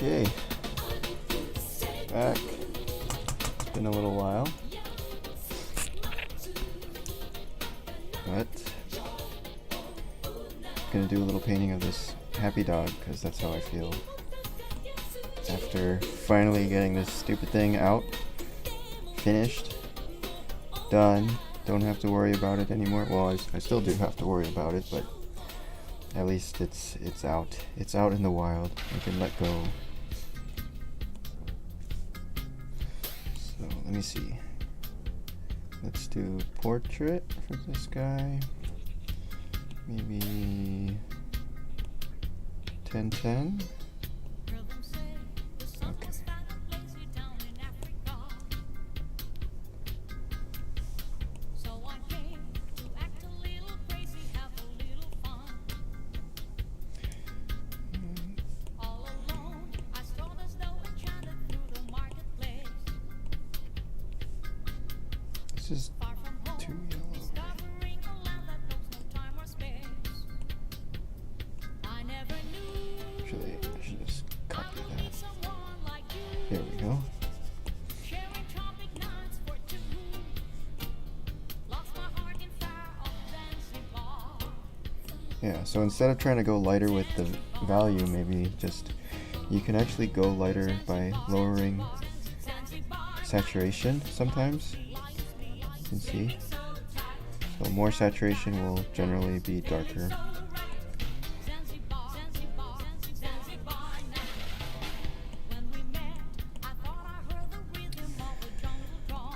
Okay, back. It's been a little while, but I'm gonna do a little painting of this happy dog because that's how I feel after finally getting this stupid thing out, finished, done. Don't have to worry about it anymore. Well, I still do have to worry about it, but at least it's out. It's out in the wild. I can let go. So let me see. Let's do portrait for this guy. Maybe 10-10. Okay. This is too yellow. Actually, I should just copy that. There we go. Yeah, so instead of trying to go lighter with the value, maybe just you can actually go lighter by lowering saturation sometimes. You can see. So more saturation will generally be darker.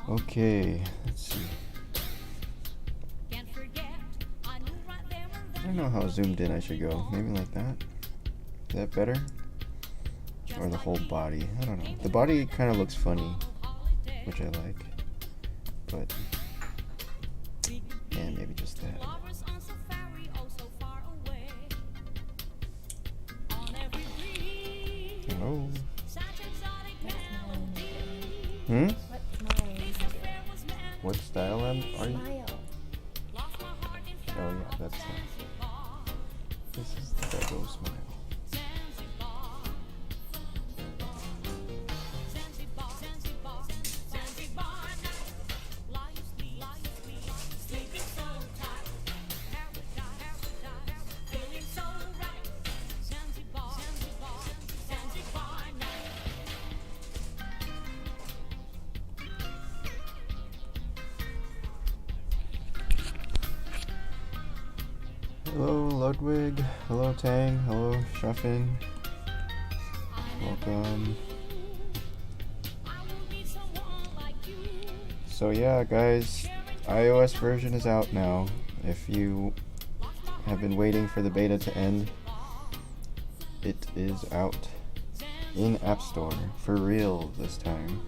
Okay, let's see. I don't know how zoomed in I should go. Maybe like that? Is that better? Or the whole body? I don't know. The body kind of looks funny, which I like. But, yeah, maybe just that. Hello? Hmm? What style are you? Oh yeah, that's this is the Doggo smile. Hello Ludwig, hello Tang, hello Shuffin. Welcome. So yeah guys, iOS version is out now. If you have been waiting for the beta to end, it is out in App Store for real this time.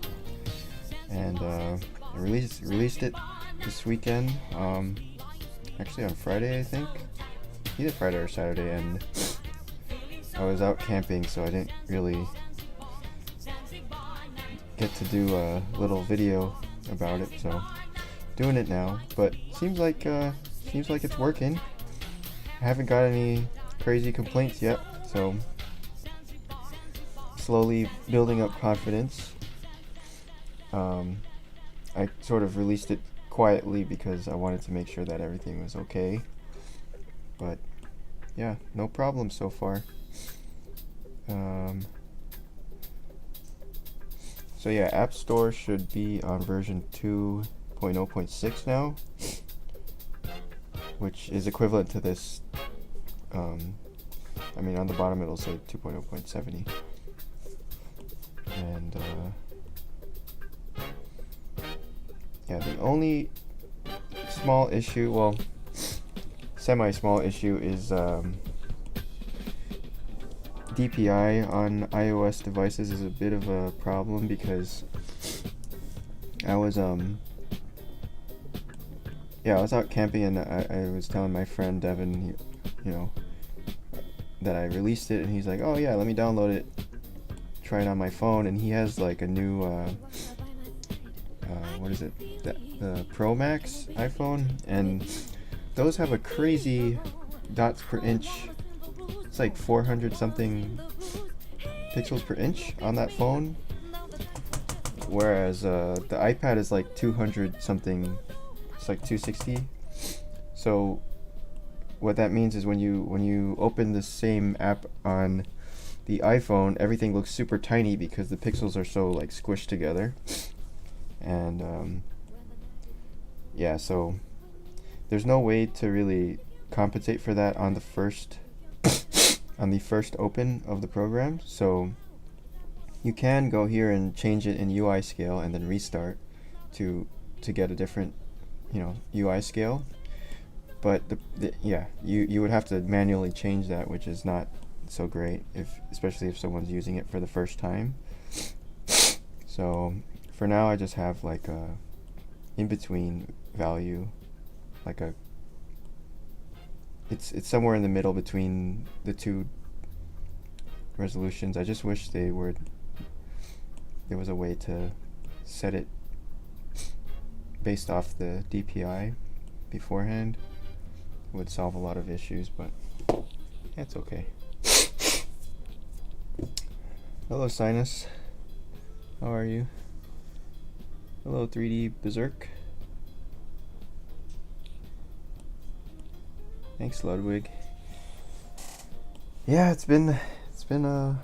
And I released it this weekend, actually on Friday I think. Either Friday or Saturday, and I was out camping, so I didn't really get to do a little video about it, so doing it now. But seems like it's working. I haven't got any crazy complaints yet, so slowly building up confidence. I sort of released it quietly because I wanted to make sure that everything was okay. But yeah, no problem so far. So yeah, App Store should be on version 2.0.6 now, which is equivalent to this. I mean, on the bottom it'll say 2.0.70, and yeah, the only small issue, well, semi-small issue is DPI on iOS devices is a bit of a problem because I was I was out camping and I was telling my friend Devin, that I released it, and he's like, oh yeah, let me download it, try it on my phone, and he has like a new what is it, the Pro Max iPhone, and those have a crazy dots per inch. It's like 400 something pixels per inch on that phone, whereas the iPad is like 200 something. It's like 260. So what that means is when you open the same app on the iPhone, everything looks super tiny because the pixels are so like squished together. And yeah, so there's no way to really compensate for that on the first open of the program. So you can go here and change it in UI scale and then restart to get a different, UI scale. But you would have to manually change that, which is not so great, especially if someone's using it for the first time. So for now, I just have like a in-between value, like it's somewhere in the middle between the two resolutions. I just wish there was a way to set it based off the DPI beforehand. It would solve a lot of issues, but yeah, it's okay. Hello, Sinus. How are you? Hello, 3D Berserk. Thanks, Ludwig. Yeah, it's been a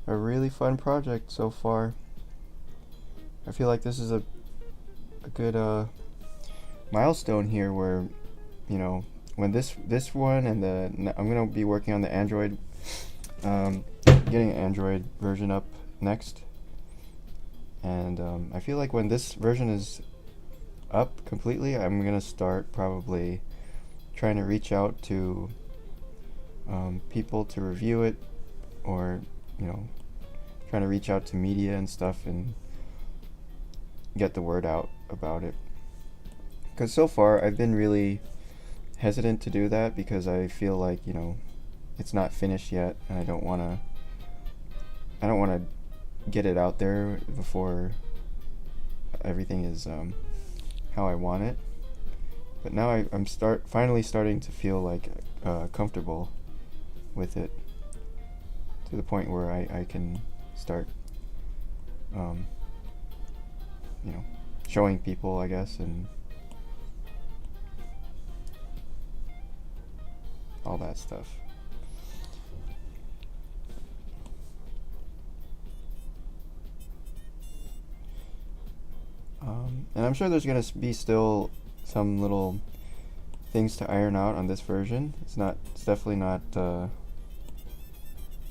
really fun project so far. I feel like this is a good milestone here, where when this one and I'm gonna be working on the Android, getting an Android version up next, and I feel like when this version is up completely, I'm gonna start probably trying to reach out to people to review it, or trying to reach out to media and stuff and get the word out about it. Because so far I've been really hesitant to do that because I feel like it's not finished yet, and I don't want to get it out there before everything is how I want it. But now I'm finally starting to feel like comfortable with it, to the point where I can start showing people, I guess, and all that stuff. And I'm sure there's going to be still some little things to iron out on this version. It's definitely not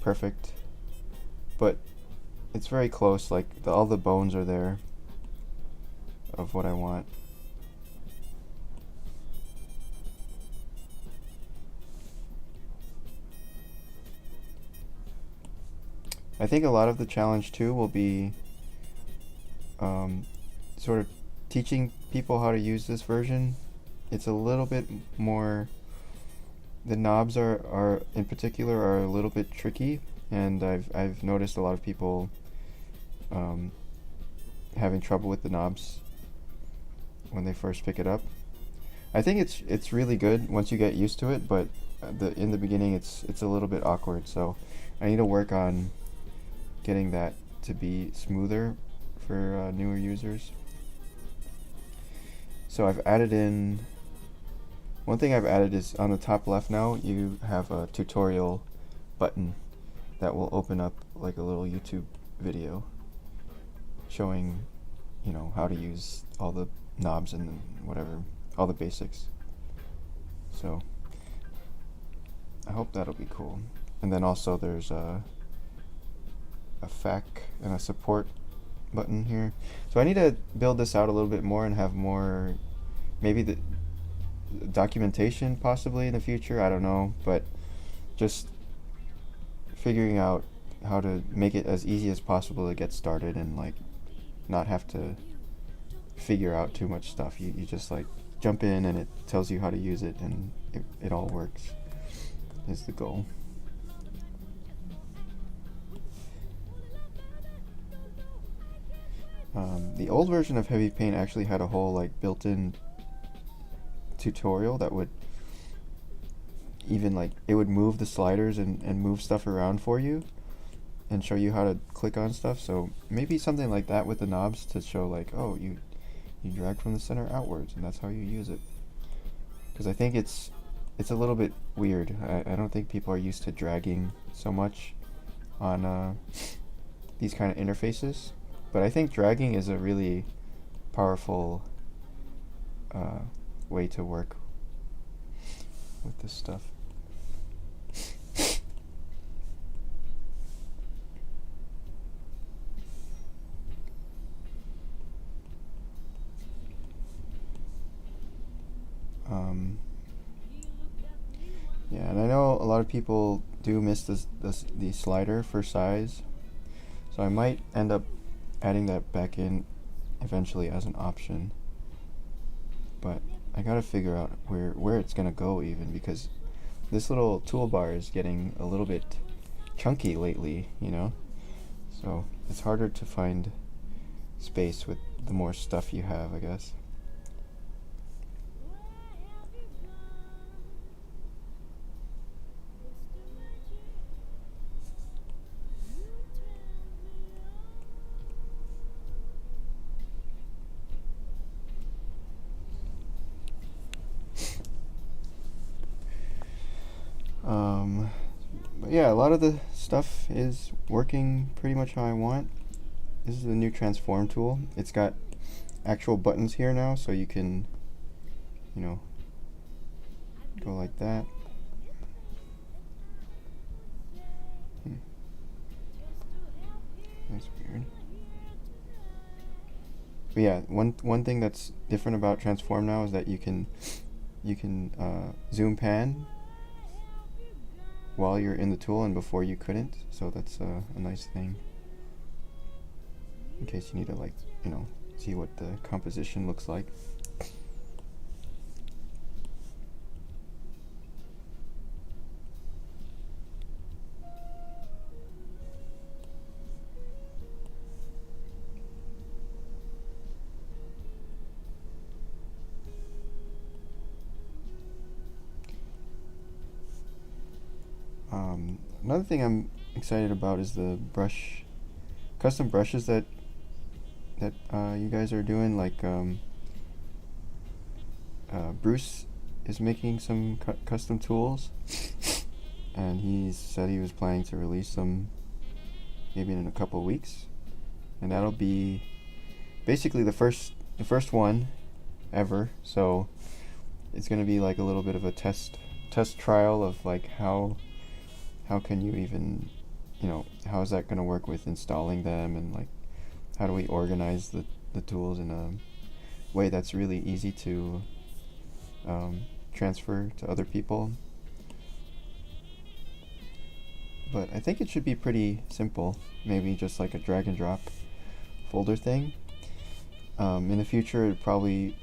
perfect, but it's very close. Like all the bones are there of what I want. I think a lot of the challenge too will be sort of teaching people how to use this version. It's a little bit more, the knobs are in particular are a little bit tricky, and I've noticed a lot of people having trouble with the knobs when they first pick it up. I think it's really good once you get used to it, but in the beginning it's a little bit awkward, so I need to work on getting that to be smoother for newer users. So I've added in, one thing I've added is on the top left now you have a tutorial button that will open up like a little YouTube video showing how to use all the knobs and whatever, all the basics. So I hope that'll be cool. And then also there's a FAQ and a support button here. So I need to build this out a little bit more and have more, maybe the documentation possibly in the future, I don't know, but just figuring out how to make it as easy as possible to get started and like not have to figure out too much stuff. You just like jump in and it tells you how to use it, and it all works is the goal. The old version of Heavypaint actually had a whole like built-in tutorial that would even like, it would move the sliders and move stuff around for you. and show you how to click on stuff. So maybe something like that with the knobs to show like, oh, you drag from the center outwards, and that's how you use it. Because I think it's a little bit weird. I don't think people are used to dragging so much on these kind of interfaces. But I think dragging is a really powerful way to work with this stuff. Yeah, and I know a lot of people do miss the slider for size, so I might end up adding that back in eventually as an option. But I gotta figure out where it's gonna go even, because this little toolbar is getting a little bit chunky lately, you know? So it's harder to find space with the more stuff you have, I guess. But yeah, a lot of the stuff is working pretty much how I want. This is the new transform tool. It's got actual buttons here now, so you can, you know, go like that. That's weird. But yeah, one thing that's different about transform now is that you can zoom pan while you're in the tool, and before you couldn't. So that's a nice thing, in case you need to, like, you know, see what the composition looks like. Another thing I'm excited about is the custom brushes that you guys are doing. Like Bruce is making some custom tools, and he said he was planning to release them maybe in a couple of weeks, and that'll be basically the first one ever. So it's gonna be like a little bit of a test trial of like how can you even, you know, how is that going to work with installing them, and like how do we organize the tools in a way that's really easy to transfer to other people. But I think it should be pretty simple, maybe just like a drag and drop folder thing. In the future it'd probably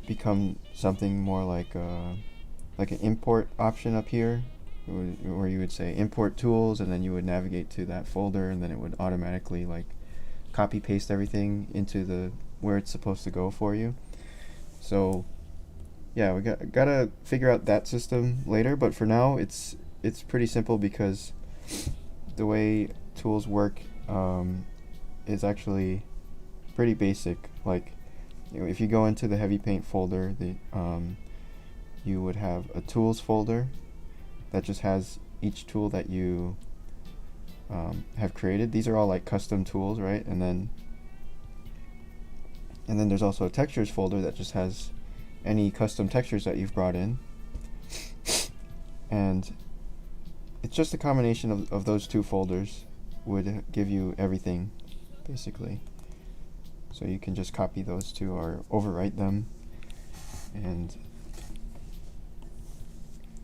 become something more like an import option up here, where you would say import tools, and then you would navigate to that folder, and then it would automatically like copy paste everything into where it's supposed to go for you. So yeah, we gotta figure out that system later, but for now it's pretty simple, because the way tools work is actually pretty basic. Like, you know, if you go into the Heavypaint folder, you would have a tools folder that just has each tool that you have created. These are all like custom tools, right? And then there's also a textures folder that just has any custom textures that you've brought in. And it's just a combination of those two folders would give you everything, basically. So you can just copy those two or overwrite them and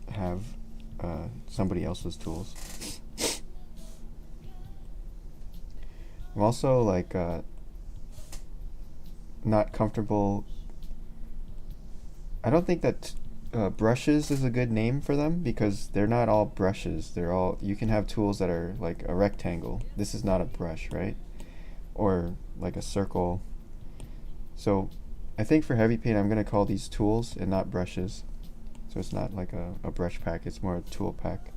have somebody else's tools. I'm also like not comfortable. I don't think that brushes is a good name for them, because they're not all brushes. You can have tools that are like a rectangle. This is not a brush, right? Or like a circle. So I think for Heavypaint I'm going to call these tools and not brushes. So it's not like a brush pack, it's more a tool pack.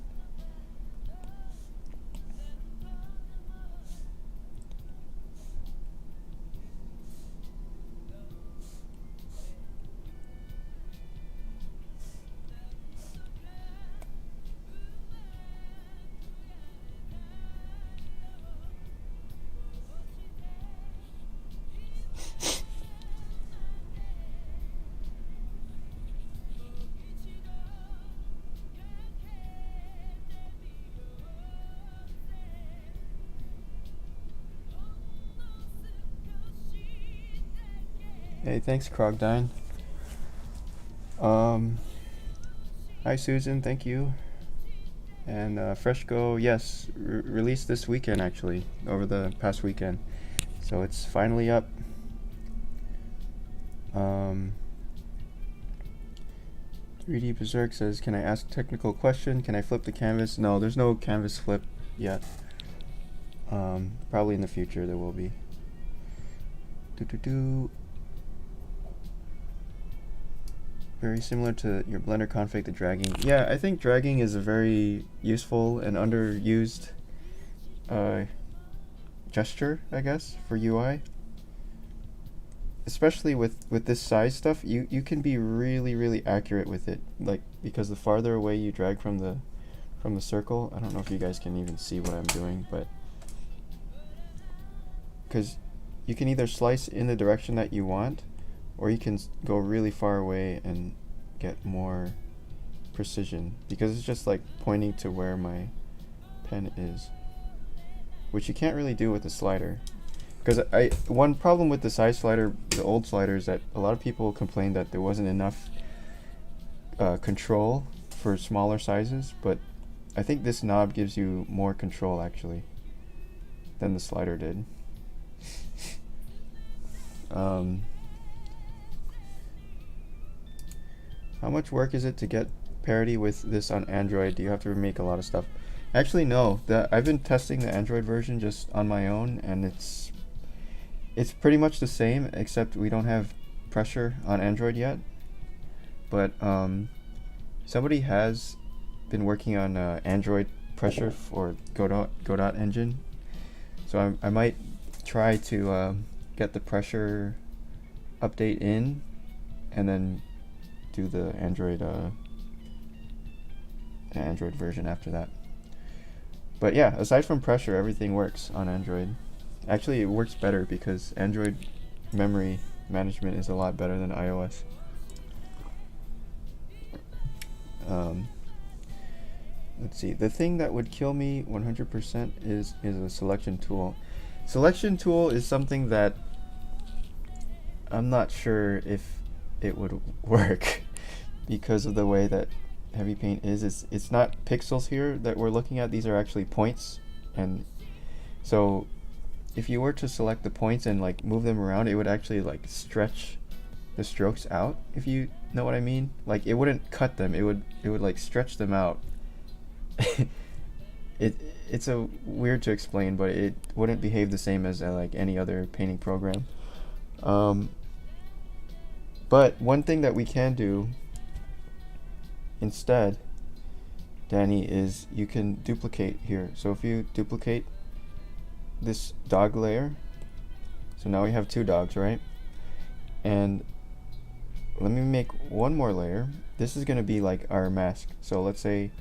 Hey, thanks, Crogdine. Hi, Susan. Thank you. And Freshco, yes, released this weekend actually, over the past weekend. So it's finally up. 3D Berserk says, can I ask a technical question? Can I flip the canvas? No, there's no canvas flip yet. Probably in the future there will be. Very similar to your Blender config, the dragging. Yeah, I think dragging is a very useful and underused gesture, I guess, for UI. Especially with this size stuff, you can be really accurate with it. Like, because the farther away you drag from the circle, I don't know if you guys can even see what I'm doing, but because you can either slice in the direction that you want, or you can go really far away and get more precision, because it's just like pointing to where my pen is, which you can't really do with the slider. Because one problem with the size slider, the old slider, is that a lot of people complained that there wasn't enough control for smaller sizes, but I think this knob gives you more control actually than the slider did. How much work is it to get parity with this on Android? Do you have to remake a lot of stuff? Actually, no. I've been testing the Android version just on my own, and it's pretty much the same, except we don't have pressure on Android yet. But somebody has been working on Android pressure for Godot engine, so I might try to get the pressure update in, and then do the Android version after that. But yeah, aside from pressure, everything works on Android. Actually, it works better because Android memory management is a lot better than iOS. Let's see. The thing that would kill me 100% is a selection tool. Selection tool is something that I'm not sure if it would work because of the way that Heavypaint is. It's not pixels here that we're looking at. These are actually points, and so if you were to select the points and like move them around, it would actually like stretch the strokes out, if you know what I mean. Like, it wouldn't cut them, it would like stretch them out. It's a weird to explain, but it wouldn't behave the same as like any other painting program. But one thing that we can do instead, Danny, is you can duplicate here. So if you duplicate this dog layer, so now we have two dogs, right? And let me make one more layer. This is going to be like our mask. So let's say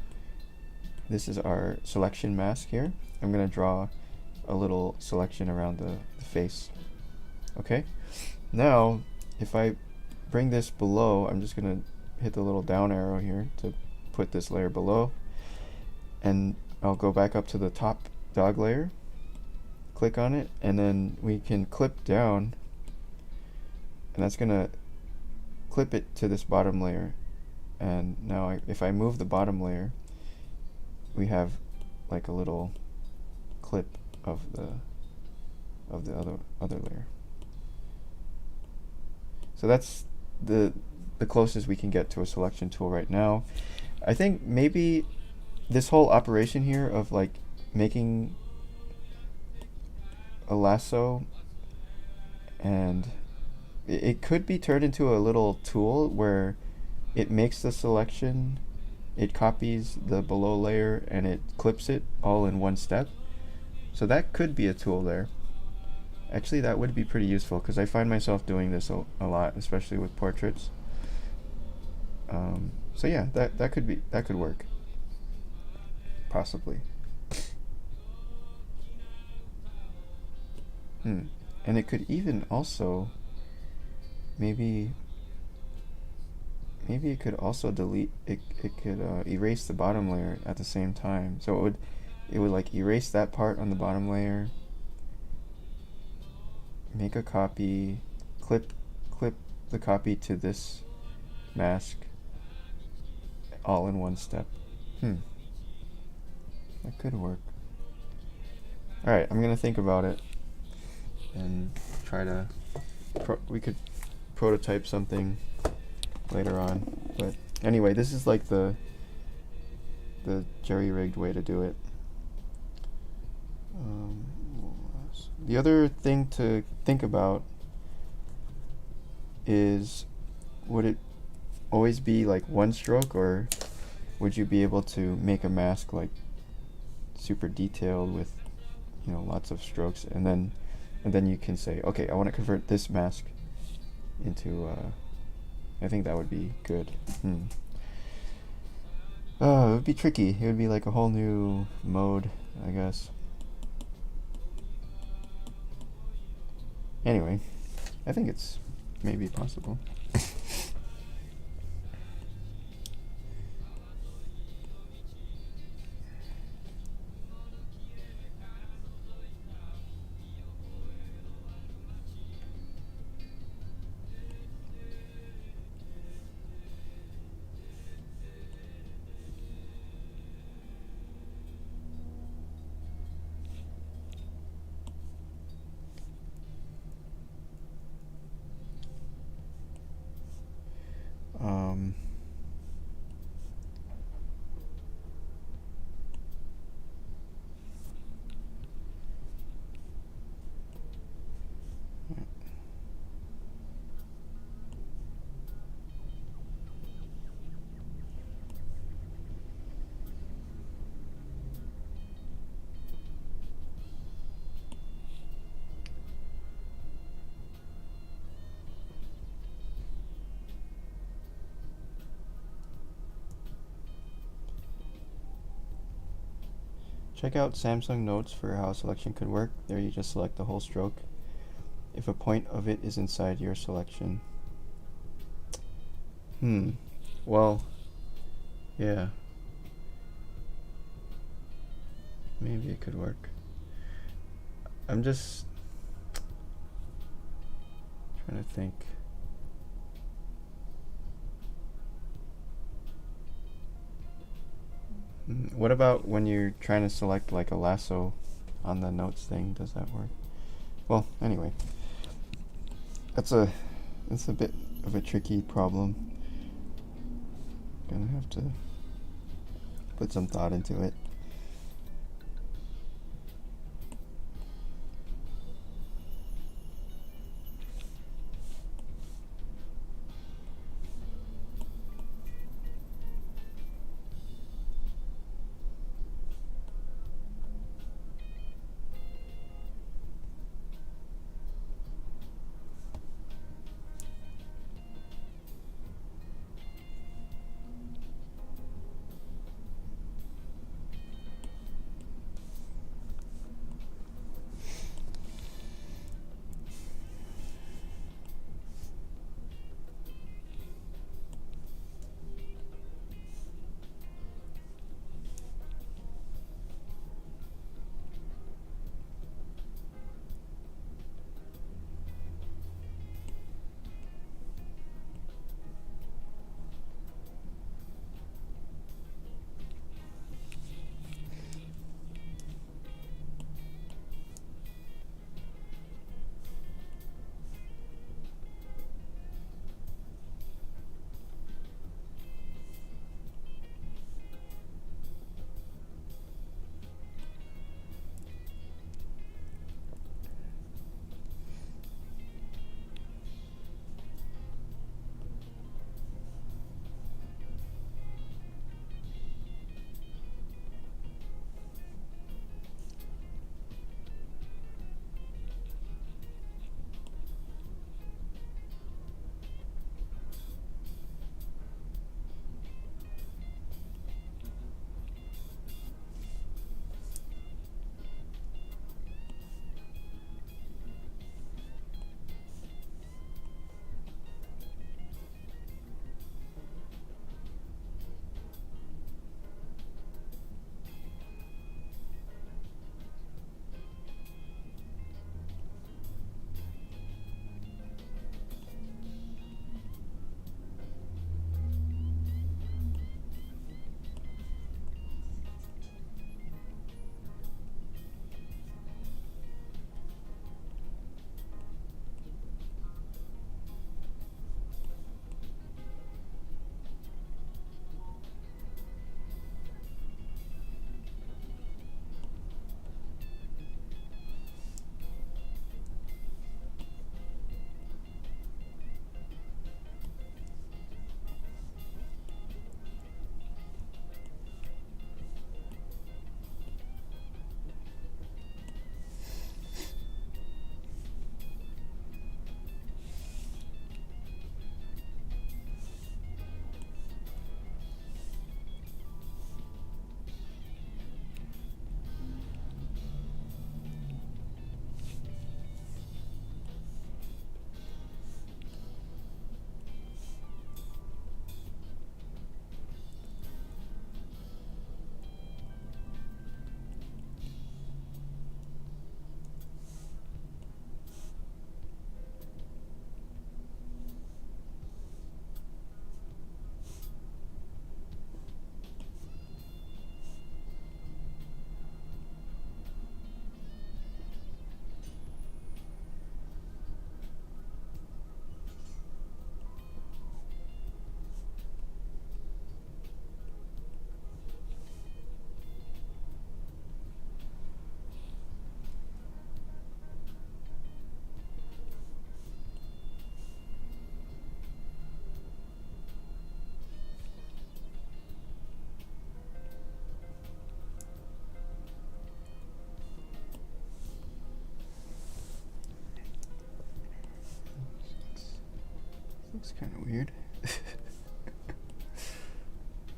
this is our selection mask here. I'm going to draw a little selection around the face. Okay, now if I bring this below, I'm just going to hit the little down arrow here to put this layer below, and I'll go back up to the top dog layer, click on it, and then we can clip down, and that's gonna clip it to this bottom layer. And now if I move the bottom layer, we have like a little clip of the other layer. So that's the closest we can get to a selection tool right now. I think maybe this whole operation here of like making a lasso, and it could be turned into a little tool where it makes the selection, it copies the below layer, and it clips it all in one step. So that could be a tool there. Actually, that would be pretty useful because I find myself doing this a lot, especially with portraits. So yeah, that could work, possibly. And it could even also maybe it could also delete it. It could erase the bottom layer at the same time. So it would like erase that part on the bottom layer, make a copy, clip clip the copy to this mask all in one step. That could work. Alright, I'm gonna think about it and try to we could prototype something later on. But anyway, this is like the jerry-rigged way to do it. The other thing to think about is, would it always be like one stroke, or would you be able to make a mask like super detailed with, you know, lots of strokes, and then you can say, okay, I want to convert this mask into I think that would be good. It would be tricky. It would be like a whole new mode, I guess. Anyway, I think it's maybe possible. Check out Samsung Notes for how selection could work. There you just select the whole stroke if a point of it is inside your selection. Well, yeah. Maybe it could work. I'm just trying to think. What about when you're trying to select like a lasso on the notes thing? Does that work? Well, anyway, that's a bit of a tricky problem. Gonna have to put some thought into it. Looks kind of weird.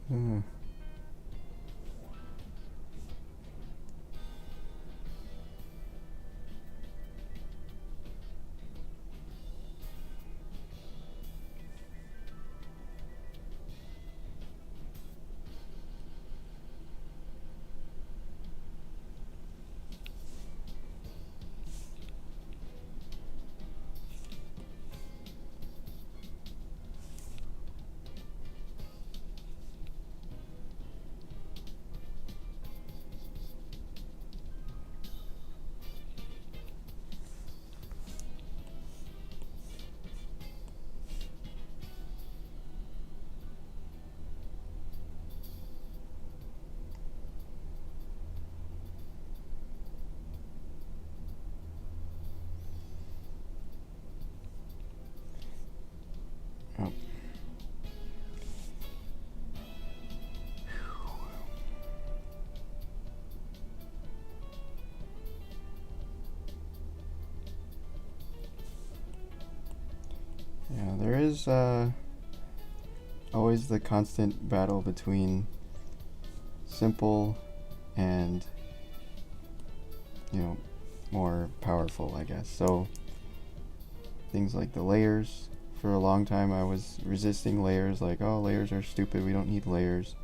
Hmm. Oh. Yeah, there is always the constant battle between simple and, you know, more powerful, I guess. So things like the layers. For a long time I was resisting layers, like, oh, layers are stupid, we don't need layers.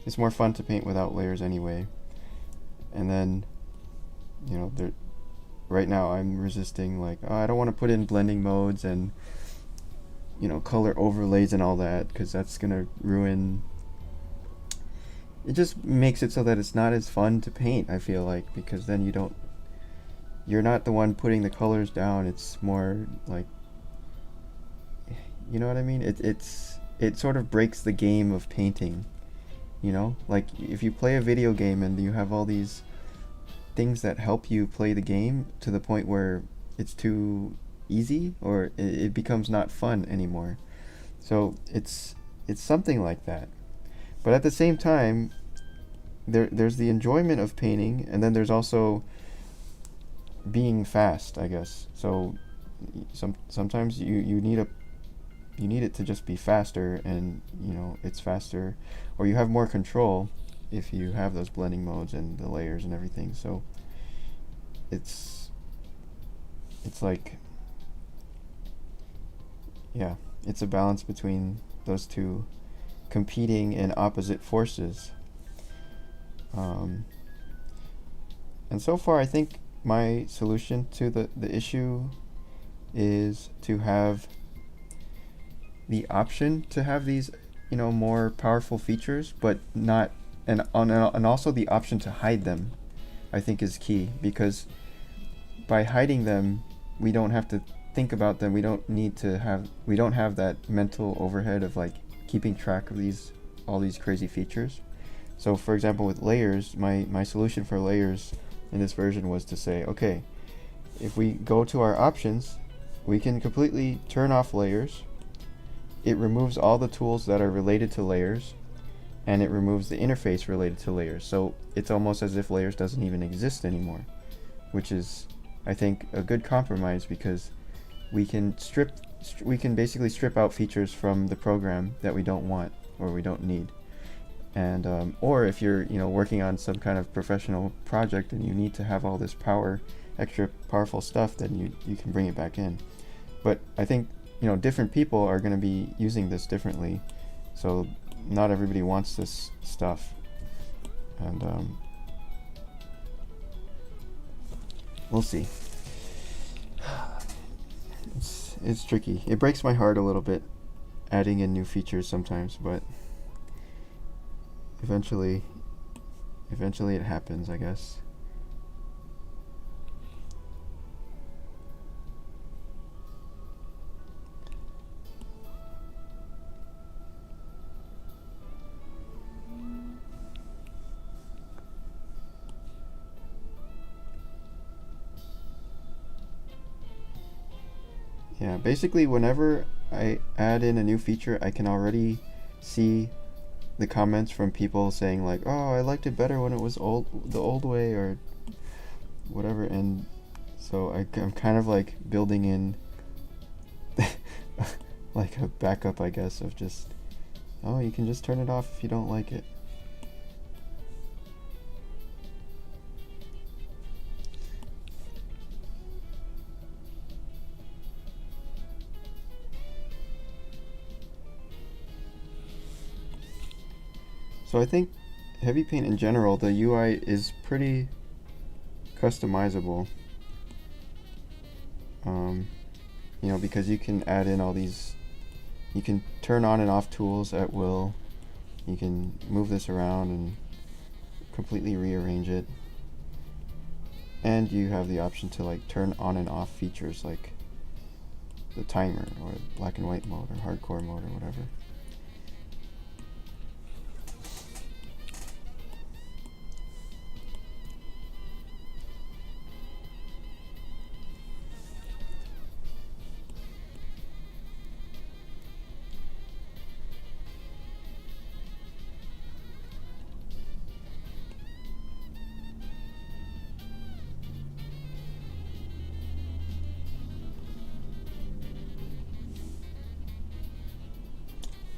It's more fun to paint without layers anyway. And then, you know, right now I'm resisting, like, oh, I don't want to put in blending modes and, you know, color overlays and all that, because that's gonna ruin. It just makes it so that it's not as fun to paint, I feel like, because then you're not the one putting the colors down. It's more like, you know what I mean? It sort of breaks the game of painting, you know? Like, if you play a video game and you have all these things that help you play the game to the point where it's too easy, or it becomes not fun anymore. So it's something like that. But at the same time, there's the enjoyment of painting, and then there's also being fast, I guess. So sometimes you need it to just be faster, and, you know, it's faster, or you have more control if you have those blending modes and the layers and everything. So it's like, yeah, it's a balance between those two competing and opposite forces. And so far, I think my solution to the issue is to have the option to have these, you know, more powerful features, but not, and also the option to hide them, I think, is key, because by hiding them, we don't have to think about them. We don't have that mental overhead of, like, keeping track of all these crazy features. So for example, with layers, my solution for layers in this version was to say, okay, if we go to our options, we can completely turn off layers. It removes all the tools that are related to layers, and it removes the interface related to layers. So it's almost as if layers doesn't even exist anymore, which is, I think, a good compromise, because we can basically strip out features from the program that we don't want or we don't need. And or if you're, you know, working on some kind of professional project and you need to have all this extra powerful stuff, then you can bring it back in. But I think, you know, different people are going to be using this differently, so not everybody wants this stuff, and we'll see. It's tricky. It breaks my heart a little bit adding in new features sometimes, but eventually it happens, I guess. Yeah, basically whenever I add in a new feature, I can already see the comments from people saying, like, oh, I liked it better when it was the old way, or whatever. And so I'm kind of like building in like a backup, I guess, of just, oh, you can just turn it off if you don't like it. So I think Heavypaint in general, the UI is pretty customizable. You know, because you can add in all these, you can turn on and off tools at will. You can move this around and completely rearrange it. And you have the option to like turn on and off features like the timer or black and white mode or hardcore mode or whatever.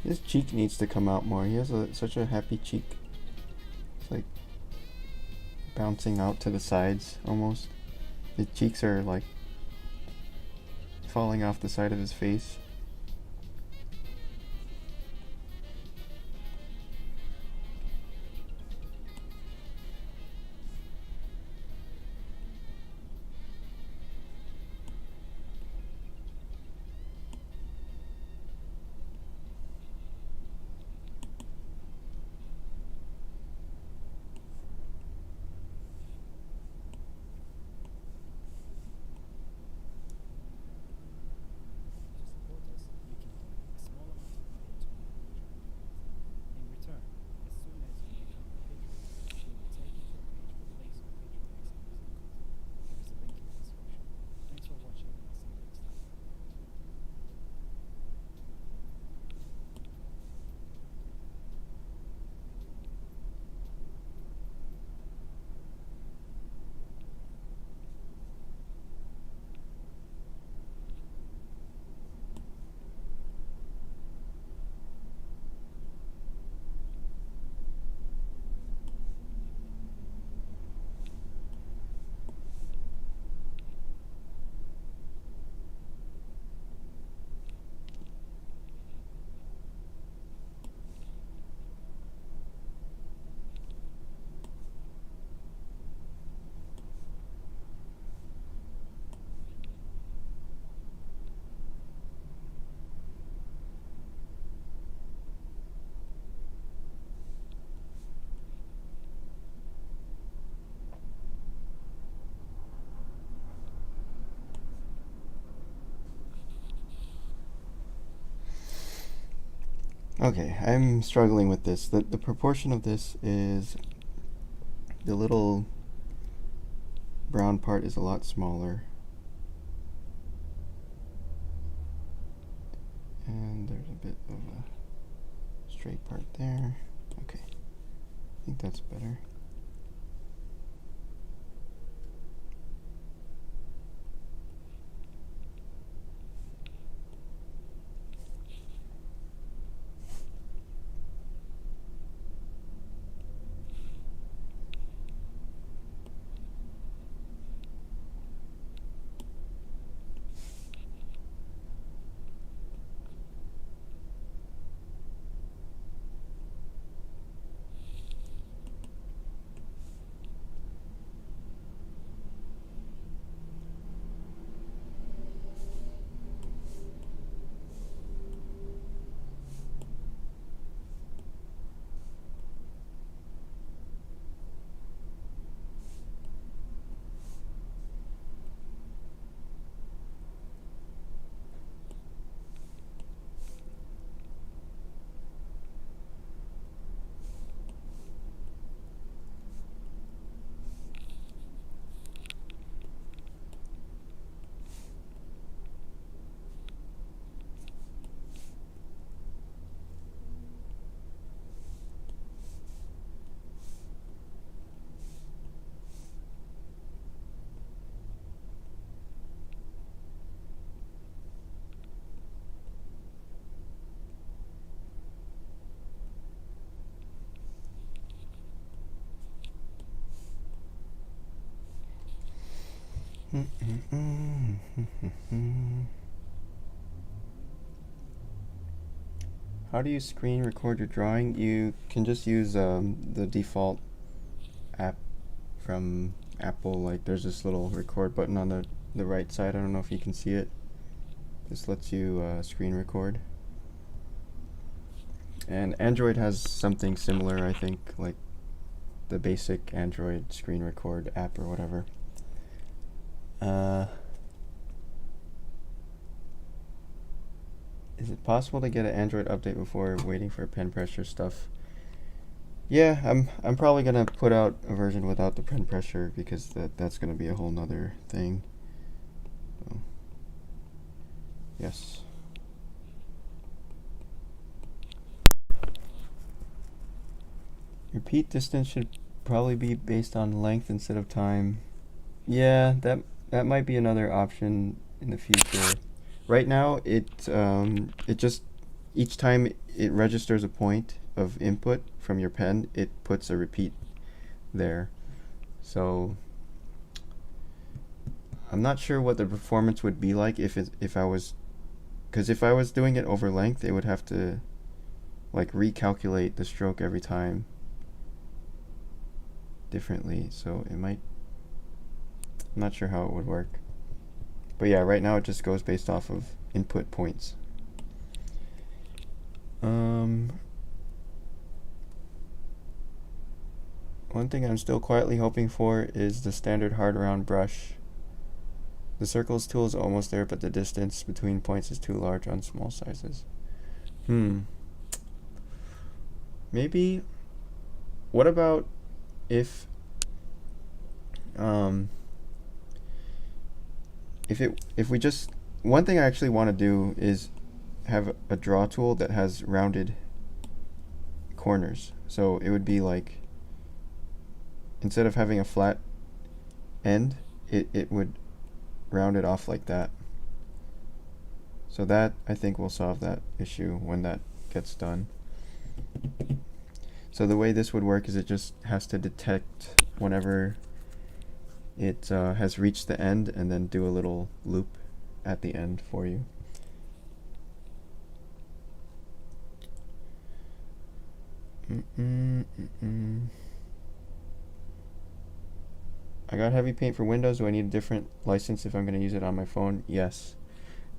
His cheek needs to come out more. He has such a happy cheek. It's like bouncing out to the sides almost. His cheeks are like falling off the side of his face. Okay, I'm struggling with this. The proportion of this is the little brown part is a lot smaller. And there's a bit of a straight part there. Okay, I think that's better. How do you screen record your drawing? You can just use the default app from Apple. Like there's this little record button on the right side. I don't know if you can see it. This lets you screen record. And Android has something similar, I think, like the basic Android screen record app or whatever. Is it possible to get an Android update before waiting for pen pressure stuff? Yeah, I'm probably gonna put out a version without the pen pressure because that's gonna be a whole nother thing. So, yes. Repeat distance should probably be based on length instead of time. Yeah, that might be another option in the future. Right now, it just each time it registers a point of input from your pen, it puts a repeat there. So I'm not sure what the performance would be like if I was, because if I was doing it over length, it would have to like recalculate the stroke every time differently. So it might. I'm not sure how it would work. But yeah, right now it just goes based off of input points. One thing I'm still quietly hoping for is the standard hard round brush. The circles tool is almost there, but the distance between points is too large on small sizes. Maybe, what about if we just, one thing I actually want to do is have a draw tool that has rounded corners. So it would be like, instead of having a flat end, it would round it off like that. So that, I think, will solve that issue when that gets done. So the way this would work is it just has to detect whenever it has reached the end and then do a little loop at the end for you. I got Heavypaint for Windows. Do I need a different license if I'm going to use it on my phone? Yes.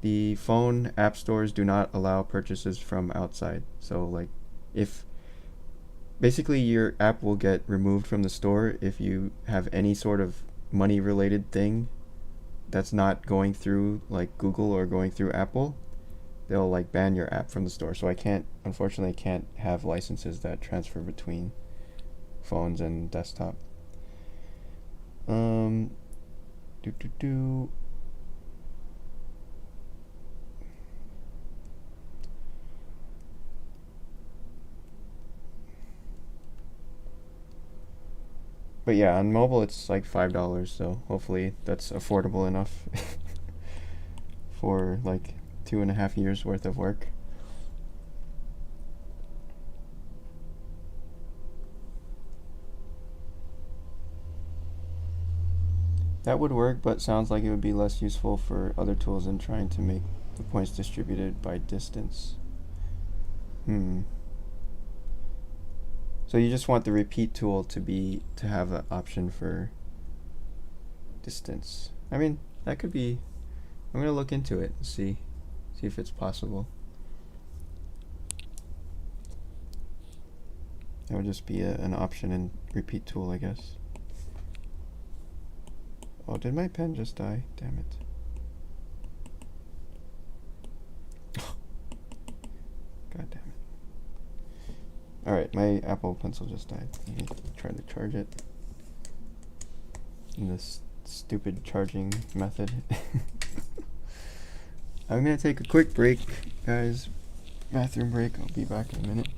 The phone app stores do not allow purchases from outside. So like, if basically your app will get removed from the store if you have any sort of money related thing that's not going through like Google or going through Apple. They'll like ban your app from the store. So I unfortunately can't have licenses that transfer between phones and desktop. But yeah, on mobile it's like $5, so hopefully that's affordable enough for like 2.5 years worth of work. That would work, but sounds like it would be less useful for other tools than trying to make the points distributed by distance. So you just want the repeat tool to have an option for distance. I mean, that could be. I'm gonna look into it and see if it's possible. That would just be an option in repeat tool, I guess. Oh, did my pen just die? Damn it. God damn it. Alright, my Apple Pencil just died. Let me try to charge it in this stupid charging method. I'm gonna take a quick break, guys. Bathroom break. I'll be back in a minute.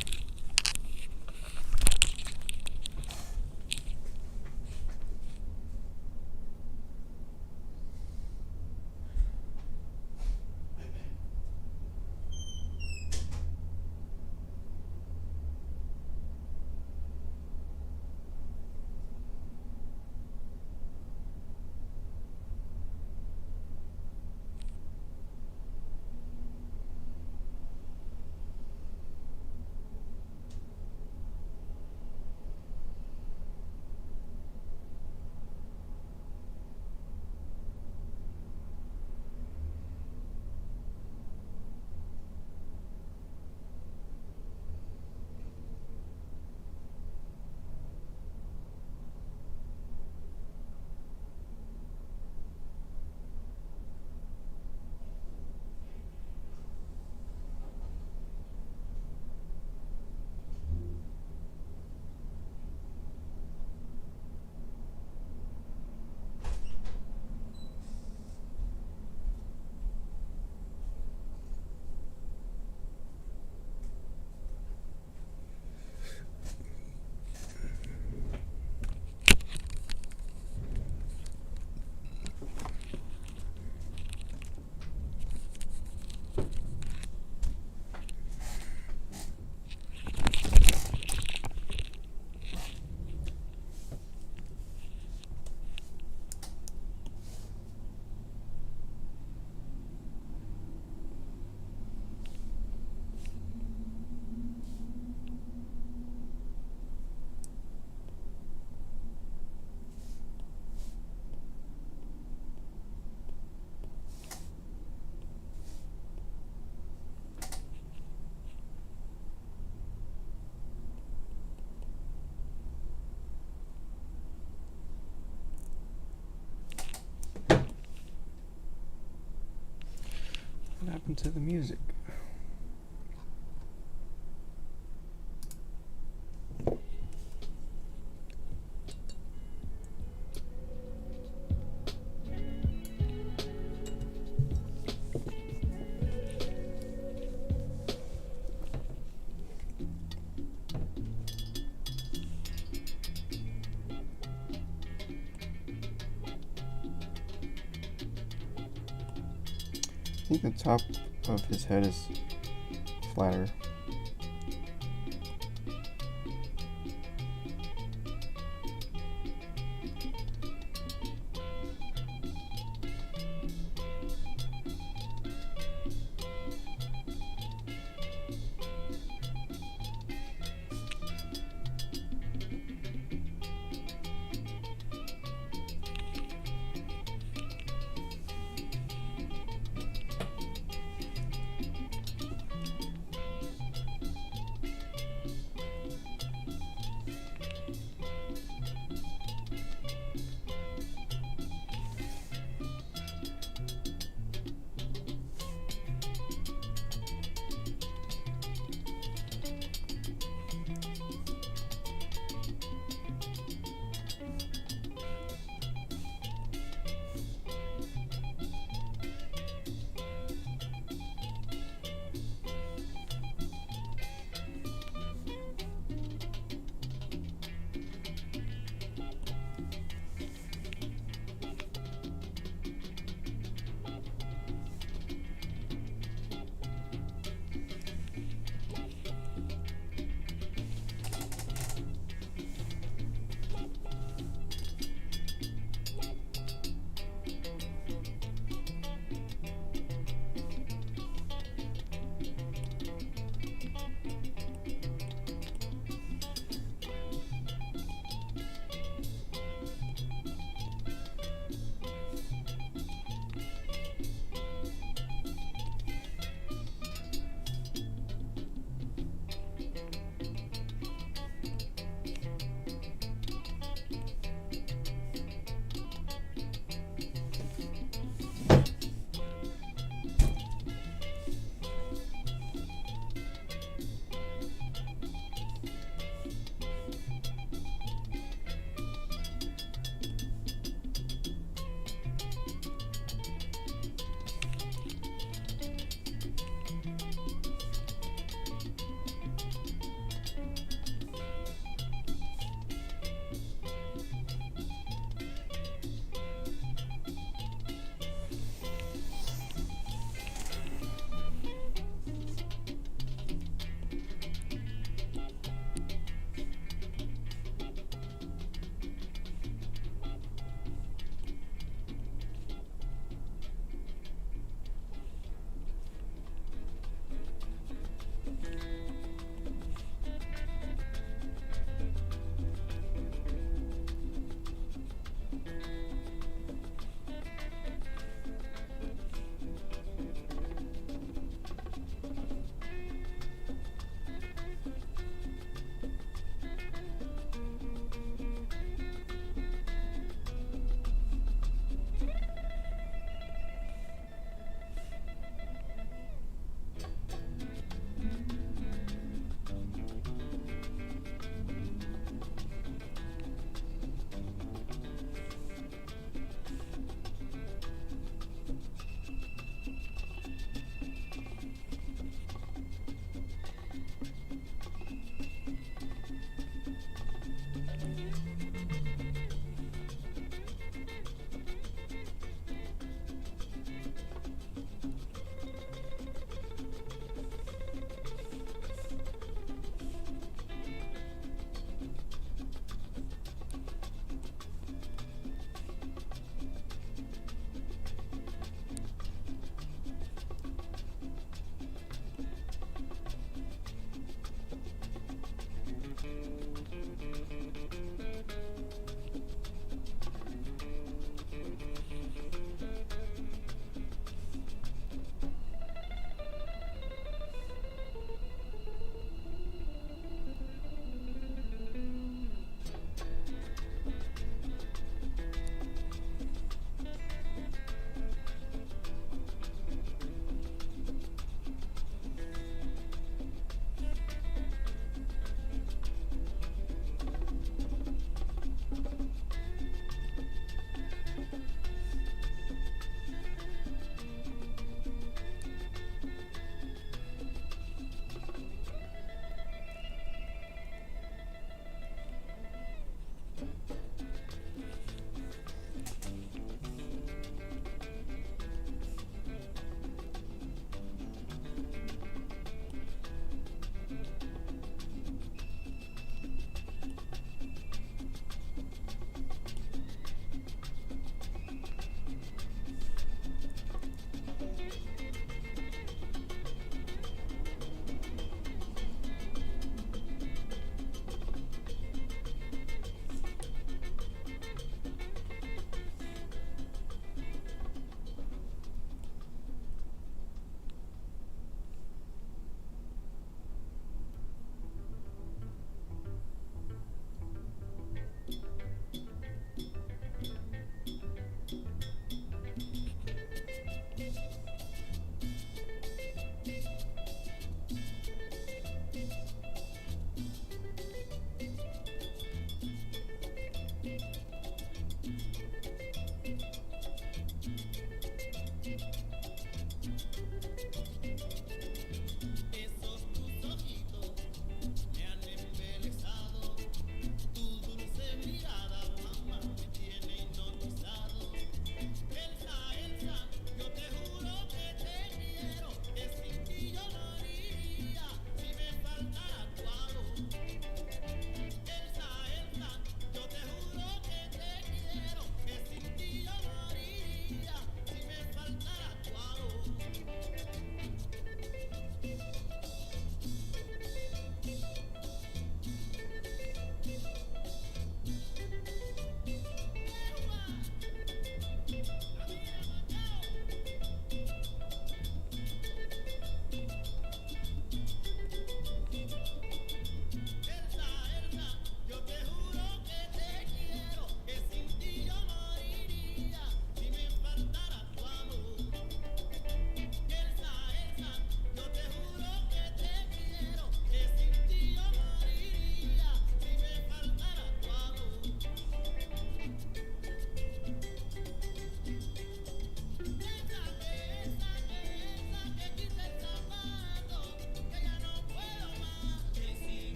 What happened to the music? I think the top of his head is flatter.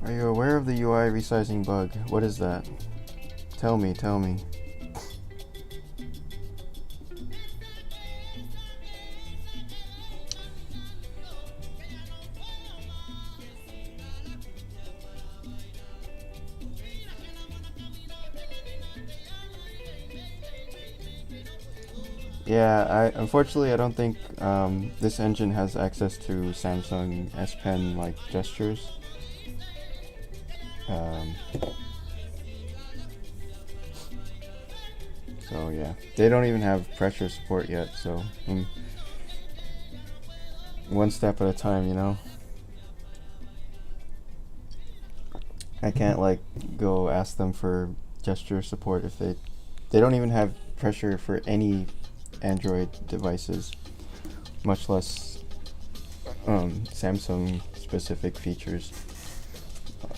Are you aware of the UI resizing bug? What is that? Tell me, tell me. Yeah, unfortunately I don't think this engine has access to Samsung S Pen like gestures. So yeah, they don't even have pressure support yet. So one step at a time, you know. I can't like go ask them for gesture support if they don't even have pressure for any Android devices, much less Samsung specific features.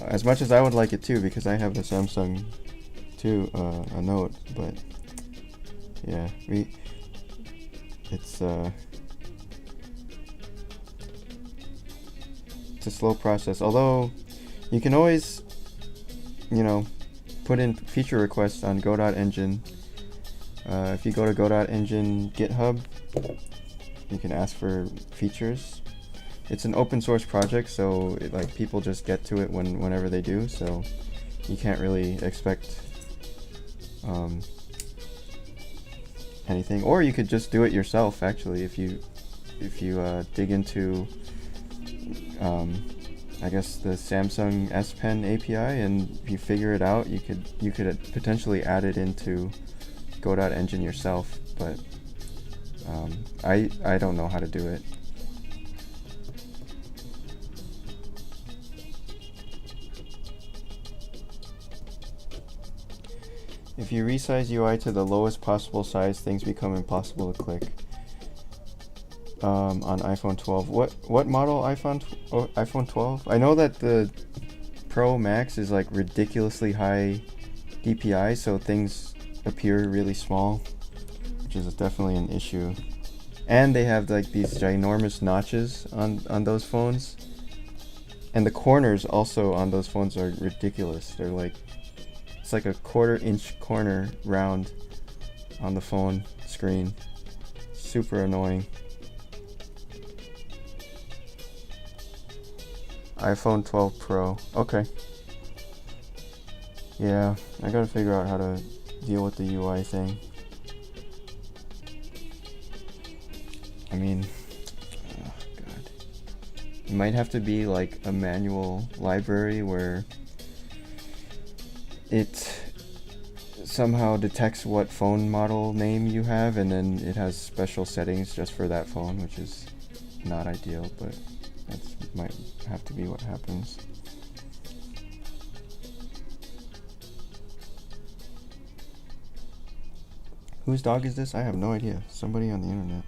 As much as I would like it too, because I have the Samsung too, a Note, but yeah, it's a slow process. Although you can always, you know, put in feature requests on go.engine. If you go to go.engine GitHub, you can ask for features. It's an open source project, so like people just get to it whenever they do. So you can't really expect anything. Or you could just do it yourself. Actually, if you dig into I guess the Samsung S Pen API and you figure it out, you could potentially add it into go.engine yourself, but I don't know how to do it. If you resize UI to the lowest possible size, things become impossible to click. On iPhone 12. What model iPhone 12? I know that the Pro Max is like ridiculously high DPI, so things appear really small, which is definitely an issue. And they have like these ginormous notches on those phones, and the corners also on those phones are ridiculous. They're like, it's like a 1/4 inch corner round on the phone screen. Super annoying. iPhone 12 Pro. Okay. Yeah, I gotta figure out how to deal with the UI thing. I mean, oh god. It might have to be like a manual library where it somehow detects what phone model name you have, and then it has special settings just for that phone, which is not ideal, but that might have to be what happens. Whose dog is this? I have no idea. Somebody on the internet.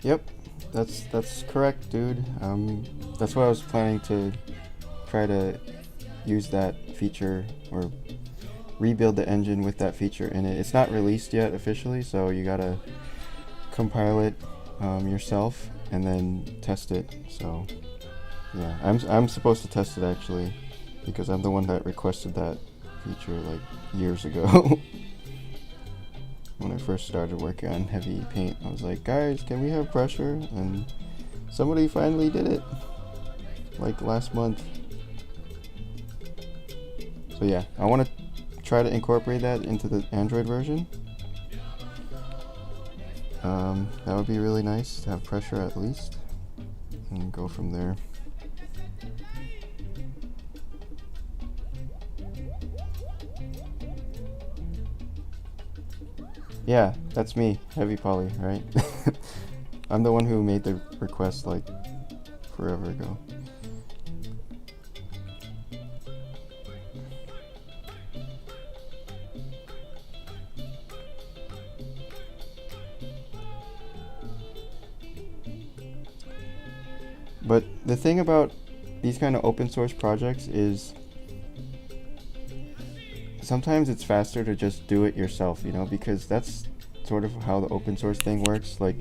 Yep, that's correct, dude. That's why I was planning to try to use that feature or rebuild the engine with that feature in it. It's not released yet officially, so you gotta compile it yourself and then test it. So yeah, I'm supposed to test it actually because I'm the one that requested that feature like years ago. When I first started working on Heavypaint, I was like, guys, can we have pressure? And somebody finally did it, like last month. So yeah, I want to try to incorporate that into the Android version. That would be really nice to have pressure at least, and go from there. Yeah, that's me, Heavy Poly, right? I'm the one who made the request like forever ago. But the thing about these kind of open source projects is sometimes it's faster to just do it yourself, you know, because that's sort of how the open source thing works. Like,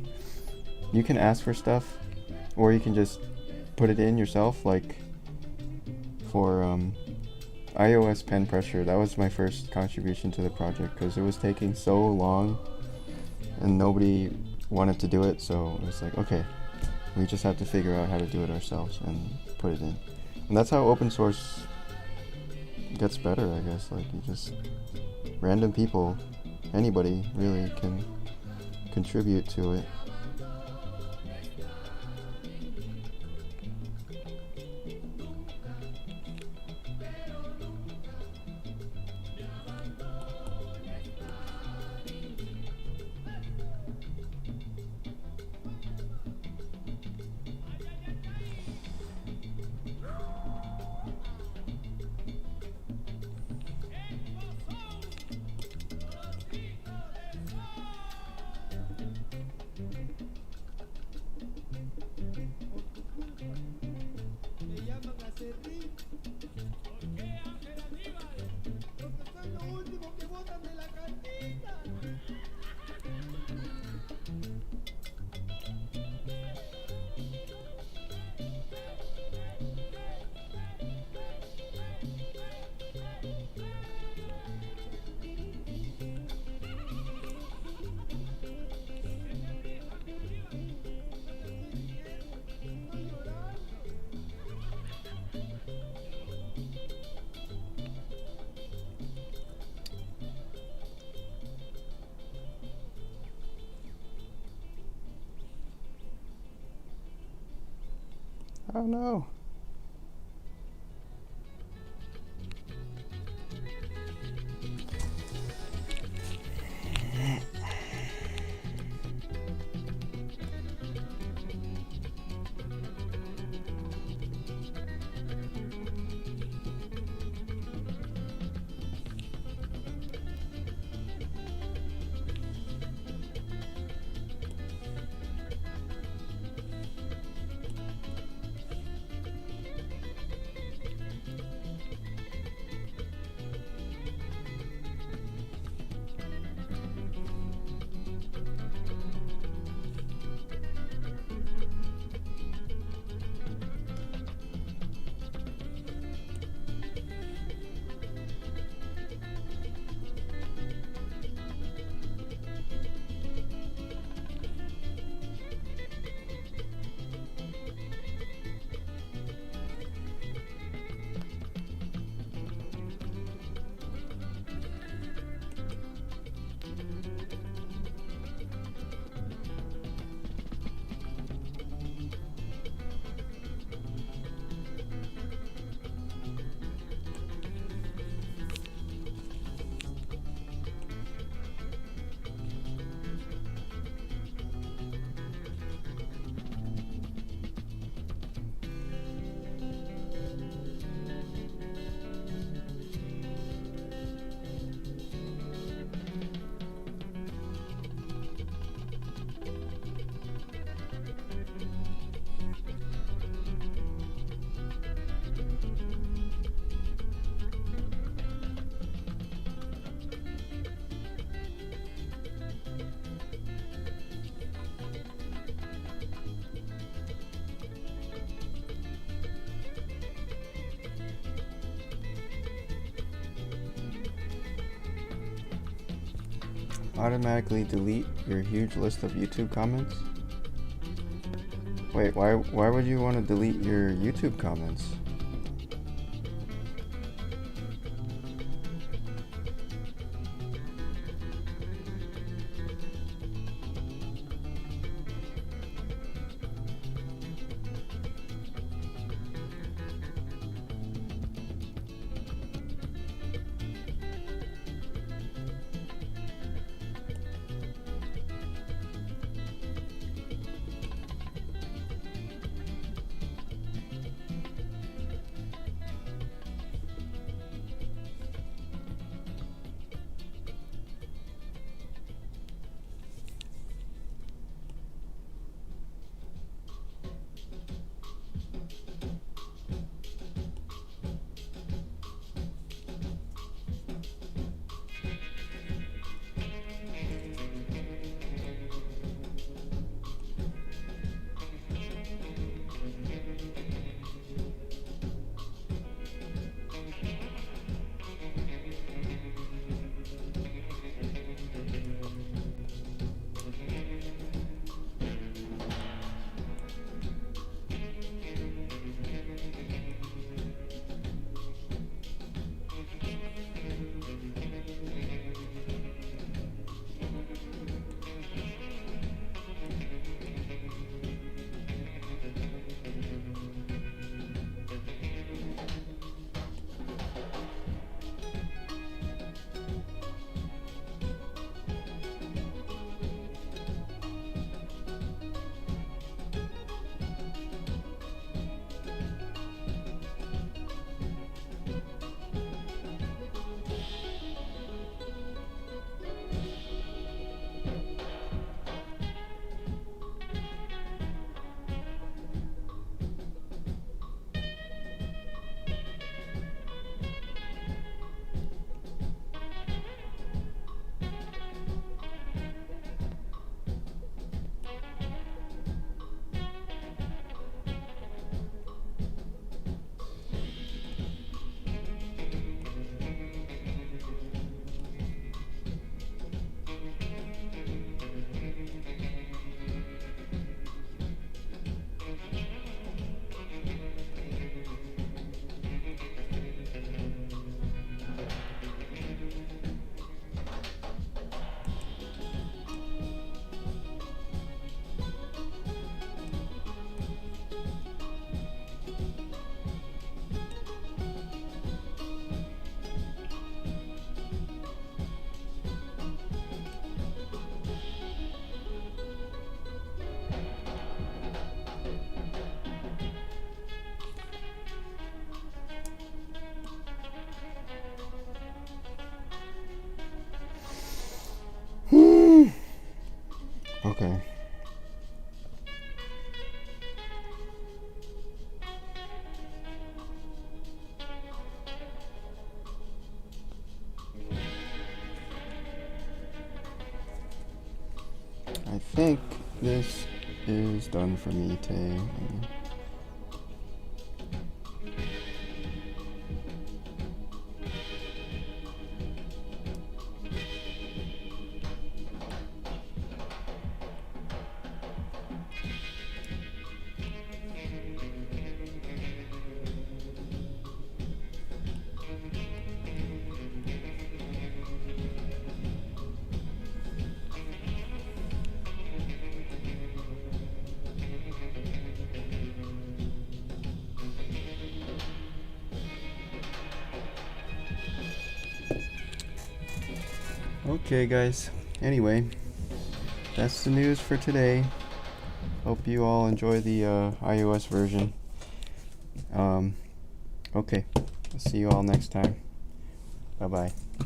you can ask for stuff, or you can just put it in yourself. Like, for iOS pen pressure, that was my first contribution to the project because it was taking so long and nobody wanted to do it, so it was like, okay, we just have to figure out how to do it ourselves and put it in. And that's how open source gets better, I guess. Like, you just, random people, anybody really can contribute to it. Oh no. automatically delete your huge list of YouTube comments? Wait, why would you want to delete your YouTube comments? Okay. I think this is done for me today. Okay, guys. Anyway, that's the news for today. Hope you all enjoy the iOS version. Okay. See you all next time. Bye-bye.